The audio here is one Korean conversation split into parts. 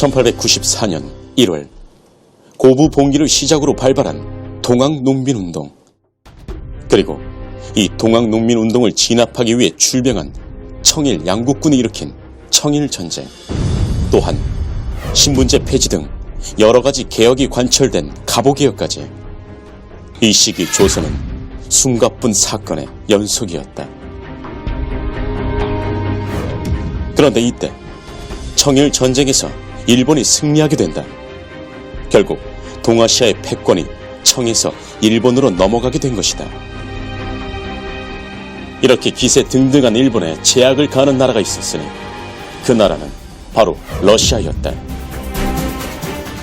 1894년 1월 고부 봉기를 시작으로 발발한 동학농민운동, 그리고 이 동학농민운동을 진압하기 위해 출병한 청일 양국군이 일으킨 청일전쟁, 또한 신분제 폐지 등 여러가지 개혁이 관철된 갑오개혁까지, 이 시기 조선은 숨가쁜 사건의 연속이었다. 그런데 이때 청일전쟁에서 일본이 승리하게 된다. 결국 동아시아의 패권이 청에서 일본으로 넘어가게 된 것이다. 이렇게 기세 등등한 일본에 제약을 가하는 나라가 있었으니 그 나라는 바로 러시아였다.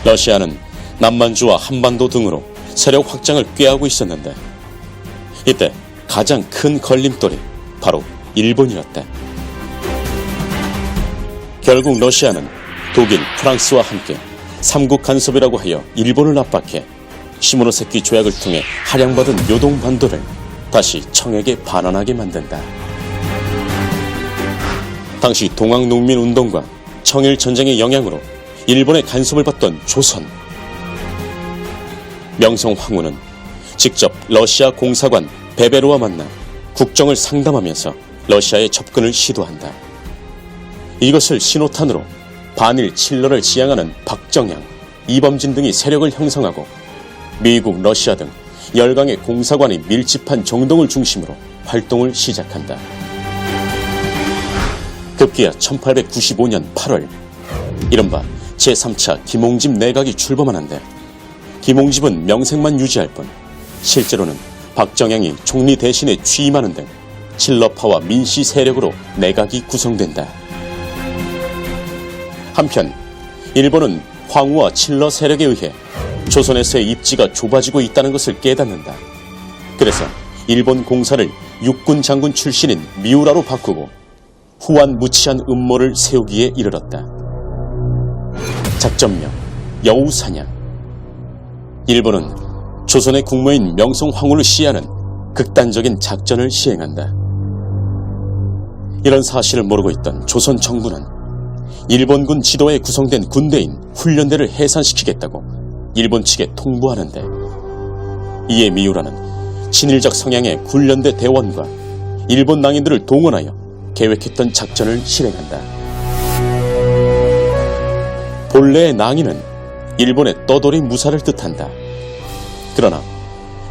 러시아는 남만주와 한반도 등으로 세력 확장을 꾀하고 있었는데, 이때 가장 큰 걸림돌이 바로 일본이었다. 결국 러시아는 독일, 프랑스와 함께 삼국 간섭이라고 하여 일본을 압박해 시모노세키 조약을 통해 할양받은 요동반도를 다시 청에게 반환하게 만든다. 당시 동학농민운동과 청일전쟁의 영향으로 일본의 간섭을 받던 조선. 명성 황후는 직접 러시아 공사관 베베로와 만나 국정을 상담하면서 러시아의 접근을 시도한다. 이것을 신호탄으로 반일 칠러를 지향하는 박정양, 이범진 등이 세력을 형성하고 미국, 러시아 등 열강의 공사관이 밀집한 정동을 중심으로 활동을 시작한다. 급기야 1895년 8월 이른바 제3차 김홍집 내각이 출범하는데, 김홍집은 명색만 유지할 뿐 실제로는 박정양이 총리 대신에 취임하는 등 칠러파와 민씨 세력으로 내각이 구성된다. 한편 일본은 황후와 칠러 세력에 의해 조선에서의 입지가 좁아지고 있다는 것을 깨닫는다. 그래서 일본 공사를 육군 장군 출신인 미우라로 바꾸고 후한무치한 음모를 세우기에 이르렀다. 작전명 여우사냥. 일본은 조선의 국모인 명성 황후를 시해하는 극단적인 작전을 시행한다. 이런 사실을 모르고 있던 조선 정부는 일본군 지도에 구성된 군대인 훈련대를 해산시키겠다고 일본 측에 통보하는데, 이에 미우라는 친일적 성향의 훈련대 대원과 일본 낭인들을 동원하여 계획했던 작전을 실행한다. 본래의 낭인은 일본의 떠돌이 무사를 뜻한다. 그러나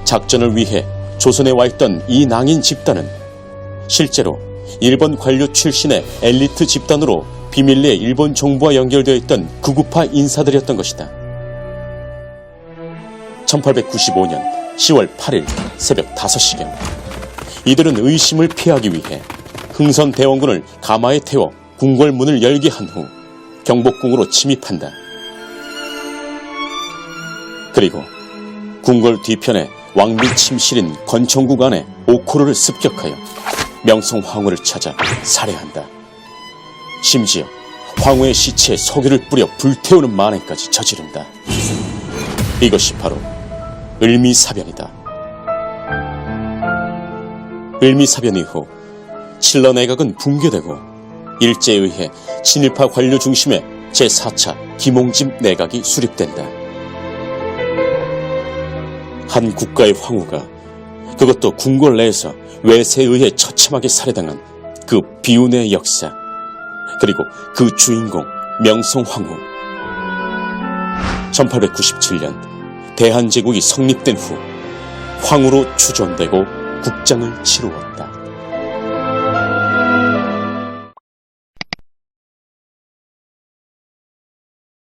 작전을 위해 조선에 와 있던 이 낭인 집단은 실제로 일본 관료 출신의 엘리트 집단으로 비밀리에 일본 정부와 연결되어 있던 극우파 인사들이었던 것이다. 1895년 10월 8일 새벽 5시경 이들은 의심을 피하기 위해 흥선 대원군을 가마에 태워 궁궐 문을 열게 한 후 경복궁으로 침입한다. 그리고 궁궐 뒤편에 왕비 침실인 건청국 안에 오코로를 습격하여 명성 황후를 찾아 살해한다. 심지어 황후의 시체에 석유를 뿌려 불태우는 만행까지 저지른다. 이것이 바로 을미사변이다. 을미사변 이후 칠러 내각은 붕괴되고 일제에 의해 친일파 관료 중심의 제4차 김홍집 내각이 수립된다. 한 국가의 황후가, 그것도 궁궐 내에서 외세에 의해 처참하게 살해당한 그 비운의 역사, 그리고 그 주인공 명성 황후. 1897년 대한제국이 성립된 후 황후로 추존되고 국장을 치루었다.